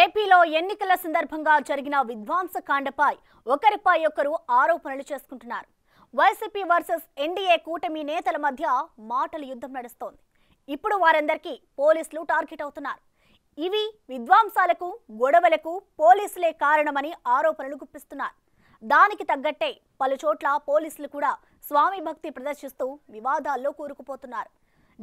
ఏపీలో ఎన్నికల సందర్భంగా జరిగిన విధ్వంసకాండపై ఒకరిపై ఒకరు ఆరోపణలు చేసుకుంటున్నారు. వైసీపీ వర్సెస్ ఎన్డీఏ కూటమి నేతల మధ్య మాటల యుద్ధం నడుస్తోంది. ఇప్పుడు వారందరికీ పోలీసులు టార్గెట్ అవుతున్నారు. ఇవి విధ్వంసాలకు, గొడవలకు పోలీసులే కారణమని ఆరోపణలు గుప్పిస్తున్నారు. దానికి తగ్గట్టే పలు చోట్ల పోలీసులు కూడా స్వామి భక్తి ప్రదర్శిస్తూ వివాదాల్లో కూరుకుపోతున్నారు.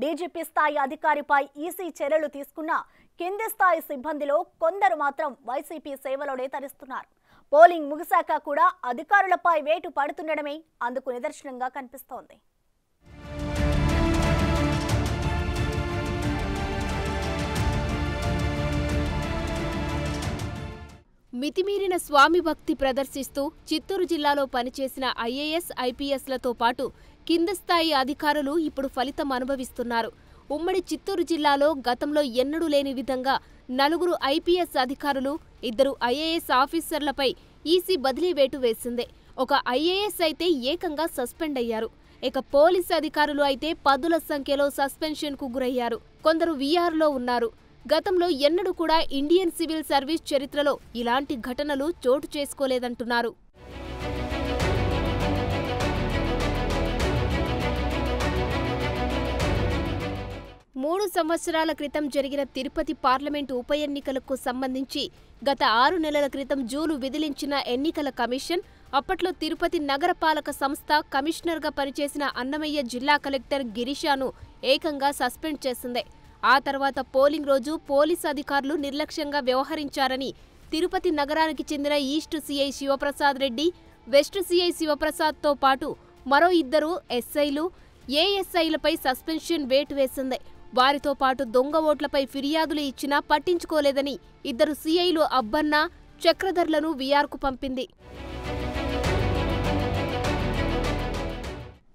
డీజీపీ స్థాయి అధికారిపై ఈసీ చర్యలు తీసుకున్న కింది స్థాయి సిబ్బందిలో కొందరు మాత్రం వైసీపీ సేవలోనే తరిస్తున్నారు. పోలింగ్ ముగిశాక కూడా అధికారులపై వేటు పడుతుండడమే అందుకు నిదర్శనంగా కనిపిస్తోంది. మితిమీరిన స్వామి భక్తి ప్రదర్శిస్తూ చిత్తూరు జిల్లాలో పనిచేసిన ఐఏఎస్, ఐపీఎస్లతో పాటు కింది స్థాయి అధికారులు ఇప్పుడు ఫలితం అనుభవిస్తున్నారు. ఉమ్మడి చిత్తూరు జిల్లాలో గతంలో ఎన్నడూ లేని విధంగా 4 ఐపీఎస్ అధికారులు, 2 ఐఏఎస్ ఆఫీసర్లపై ఈసీ బదిలీ వేటు వేసింది. ఒక ఐఏఎస్ అయితే ఏకంగా సస్పెండ్ అయ్యారు. ఇక పోలీసు అధికారులు అయితే పదుల సంఖ్యలో సస్పెన్షన్కు గురయ్యారు. కొందరు వీఆర్లో ఉన్నారు. గతంలో ఎన్నడూ కూడా ఇండియన్ సివిల్ సర్వీస్ చరిత్రలో ఇలాంటి ఘటనలు చోటు చేసుకోలేదంటున్నారు. మూడు సంవత్సరాల క్రితం జరిగిన తిరుపతి పార్లమెంటు ఉప ఎన్నికలకు సంబంధించి గత 6 నెలల క్రితం జూలు విధిలించిన ఎన్నికల కమిషన్ అప్పట్లో తిరుపతి నగరపాలక సంస్థ కమిషనర్గా పనిచేసిన అన్నమయ్య జిల్లా కలెక్టర్ గిరీషాను ఏకంగా సస్పెండ్ చేసింది. ఆ తర్వాత పోలింగ్ రోజు పోలీసు అధికారులు నిర్లక్ష్యంగా వ్యవహరించారని తిరుపతి నగరానికి చెందిన east CI Sivaprasad Reddy, west CI శివప్రసాద్తో పాటు మరో 2 ఎస్ఐలు, ఏఎస్ఐలపై సస్పెన్షన్ వేటు వేసింది. వారితో పాటు దొంగ ఓట్లపై ఫిర్యాదులు ఇచ్చినా పట్టించుకోలేదని 2 సీఐలు అబ్బన్న, చక్రధర్లను వీఆర్కు పంపింది.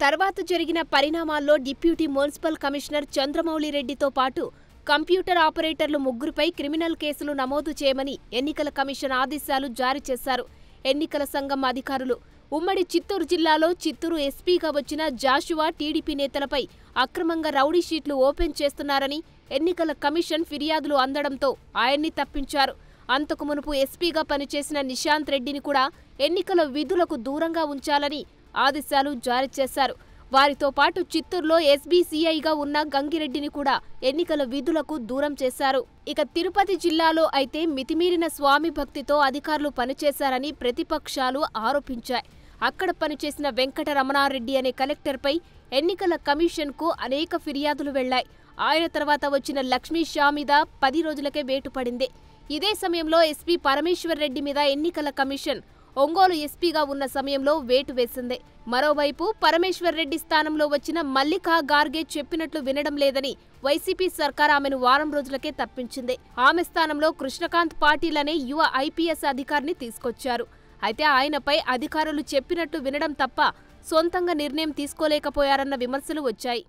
తర్వాత జరిగిన పరిణామాల్లో డిప్యూటీ మున్సిపల్ కమిషనర్ చంద్రమౌళి రెడ్డితో పాటు కంప్యూటర్ ఆపరేటర్లు 3పై క్రిమినల్ కేసులు నమోదు చేయమని ఎన్నికల కమిషన్ ఆదేశాలు జారీ చేశారు. ఎన్నికల సంఘం అధికారులు ఉమ్మడి చిత్తూరు జిల్లాలో చిత్తూరు ఎస్పీగా వచ్చిన జాషువా టీడీపీ నేతలపై అక్రమంగా రౌడీ షీట్లు ఓపెన్ చేస్తున్నారని ఎన్నికల కమిషన్ ఫిర్యాదులు అందడంతో ఆయన్ని తప్పించారు. అంతకు మునుపు ఎస్పీగా పనిచేసిన నిశాంత్ రెడ్డిని కూడా ఎన్నికల విధులకు దూరంగా ఉంచాలని ఆదేశాలు జారీ చేశారు. వారితో పాటు చిత్తూరులో ఎస్బీసీఐగా ఉన్న గంగిరెడ్డిని కూడా ఎన్నికల విధులకు దూరం చేశారు. ఇక తిరుపతి జిల్లాలో అయితే మితిమీరిన స్వామి భక్తితో అధికారులు పనిచేశారని ప్రతిపక్షాలు ఆరోపించాయి. అక్కడ పనిచేసిన వెంకటరమణారెడ్డి అనే కలెక్టర్పై ఎన్నికల కమిషన్కు అనేక ఫిర్యాదులు వెళ్లాయి. ఆయన తర్వాత వచ్చిన లక్ష్మీ షా మీద 10 రోజులకే వేటు పడింది. ఇదే సమయంలో ఎస్పీ పరమేశ్వర్ రెడ్డి మీద ఎన్నికల కమిషన్ ఒంగోలు ఎస్పీగా ఉన్న సమయంలో వేటు వేసింది. మరోవైపు పరమేశ్వర్ రెడ్డి స్థానంలో వచ్చిన మల్లికా గార్గే చెప్పినట్లు వినడం లేదని వైసీపీ సర్కార్ ఆమెను వారం రోజులకే తప్పించింది. ఆమె స్థానంలో కృష్ణకాంత్ పాటిల్ అనే యువ ఐపీఎస్ అధికారిని తీసుకొచ్చారు. అయితే ఆయనపై అధికారులు చెప్పినట్టు వినడం తప్ప సొంతంగా నిర్ణయం తీసుకోలేకపోయారన్న విమర్శలు వచ్చాయి.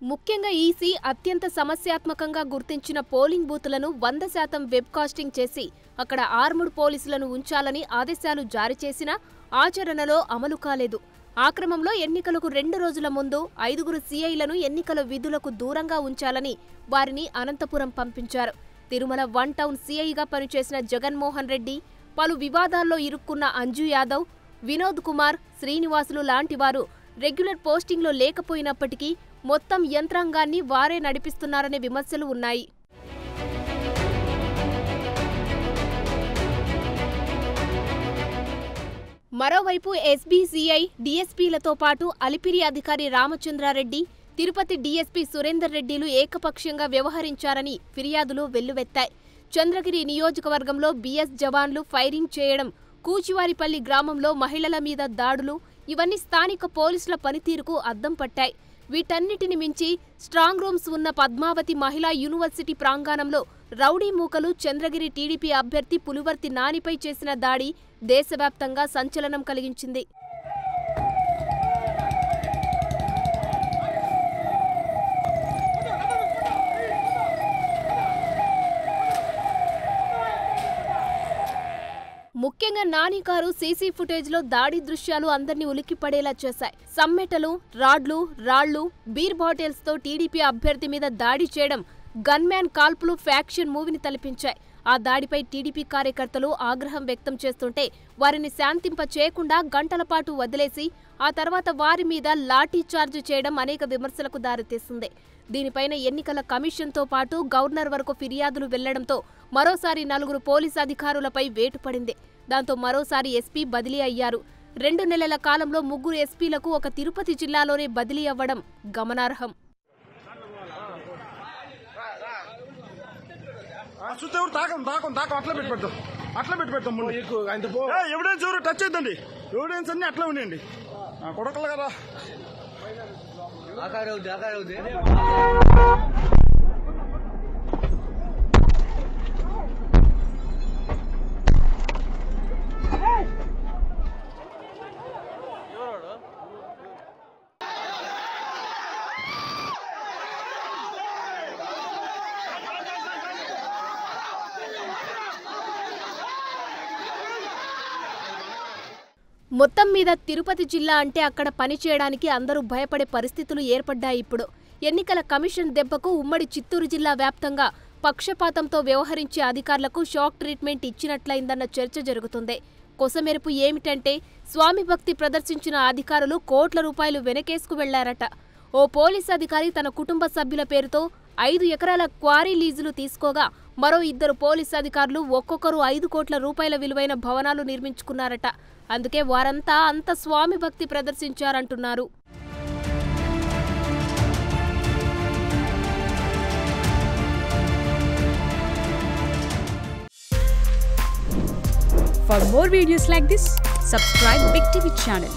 ముఖ్యంగా ఈసీ అత్యంత సమస్యాత్మకంగా గుర్తించిన పోలింగ్ బూతులను 100% వెబ్కాస్టింగ్ చేసి అక్కడ ఆర్ముడ్ పోలీసులను ఉంచాలని ఆదేశాలు జారీ చేసినా ఆచరణలో అమలు కాలేదు. ఆ క్రమంలో ఎన్నికలకు 2 రోజుల ముందు 5 సీఐలను ఎన్నికల విధులకు దూరంగా ఉంచాలని వారిని అనంతపురం పంపించారు. తిరుమల 1 టౌన్ సీఐగా పనిచేసిన జగన్మోహన్ రెడ్డి, పలు వివాదాల్లో ఇరుక్కున్న అంజు యాదవ్, వినోద్ కుమార్, శ్రీనివాసులు లాంటి వారు రెగ్యులర్ పోస్టింగ్లో లేకపోయినప్పటికీ మొత్తం యంత్రాంగాన్ని వారే నడిపిస్తున్నారనే విమర్శలు ఉన్నాయి. మరోవైపు ఎస్బీసీఐ, డీఎస్పీలతో పాటు అలిపిరి అధికారి రామచంద్రారెడ్డి, తిరుపతి డీఎస్పీ సురేందర్ రెడ్డిలు ఏకపక్షంగా వ్యవహరించారని ఫిర్యాదులు వెల్లువెత్తాయి. చంద్రగిరి నియోజకవర్గంలో బీఎస్ జవాన్లు ఫైరింగ్ చేయడం, కూచివారిపల్లి గ్రామంలో మహిళల మీద దాడులు ఇవన్నీ స్థానిక పోలీసుల పనితీరుకు అద్దం పట్టాయి. వీటన్నిటిని మించి స్ట్రాంగ్ రూమ్స్ ఉన్న పద్మావతి మహిళా యూనివర్సిటీ ప్రాంగణంలో రౌడీ మూకలు చంద్రగిరి టీడీపీ అభ్యర్థి పులివర్తి నానిపై చేసిన దాడి దేశవ్యాప్తంగా సంచలనం కలిగించింది. ముఖ్యంగా ముఖ్యంగా నాని కారు సీసీ ఫుటేజ్లో దాడి దృశ్యాలు అందరినీ ఉలిక్కిపడేలా చేశాయి. సమ్మెటలు, రాళ్లు, బీర్ బాటిల్స్తో టీడీపీ అభ్యర్థి మీద దాడి చేయడం, గన్మ్యాన్ కాల్పులు ఫ్యాక్షన్ మూవీని తలపించాయి. ఆ దాడిపై టీడీపీ కార్యకర్తలు ఆగ్రహం వ్యక్తం చేస్తుంటే వారిని శాంతింప చేయకుండా గంటల పాటు వదిలేసి ఆ తర్వాత వారి మీద లాఠీ చార్జ్ చేయడం అనేక విమర్శలకు దారితీస్తుంది. దీనిపైన ఎన్నికల కమిషన్తో పాటు గవర్నర్ వరకు ఫిర్యాదులు వెళ్లడంతో మరోసారి 4 పోలీసు అధికారులపై వేటు పడింది. దాంతో మరోసారి ఎస్పీ బదిలీ అయ్యారు. 2 నెలల కాలంలో 3 ఎస్పీలకు ఒక తిరుపతి జిల్లాలోనే బదిలీ అవ్వడం గమనార్హం. అట్లా పెట్టి ఎవిడెన్స్ ఎవరు టచ్ అవుతుంది. ఎవిడెన్స్ అన్ని అట్లా ఉన్నాయండి. కొడకలు కదా మొత్తం మీద తిరుపతి జిల్లా అంటే అక్కడ పనిచేయడానికి అందరూ భయపడే పరిస్థితులు ఏర్పడ్డాయి. ఇప్పుడు ఎన్నికల కమిషన్ దెబ్బకు ఉమ్మడి చిత్తూరు జిల్లా వ్యాప్తంగా పక్షపాతంతో వ్యవహరించే అధికారులకు షాక్ ట్రీట్మెంట్ ఇచ్చినట్లయిందన్న చర్చ జరుగుతుంది. కొసమెరుపు ఏమిటంటే స్వామి భక్తి ప్రదర్శించిన అధికారులు కోట్ల రూపాయలు వెనకేసుకు వెళ్లారట. ఓ పోలీస్ అధికారి తన కుటుంబ సభ్యుల పేరుతో 5 ఎకరాల క్వారీ లీజులు తీసుకోగా మరో 2 పోలీస్ అధికారులు ఒక్కొక్కరు 5 కోట్ల రూపాయల విలువైన భవనాలు నిర్మించుకున్నారట. అందుకే వారంతా అంత స్వామి భక్తి ప్రదర్శించారంటున్నారు. For more videos like this, subscribe Big TV channel.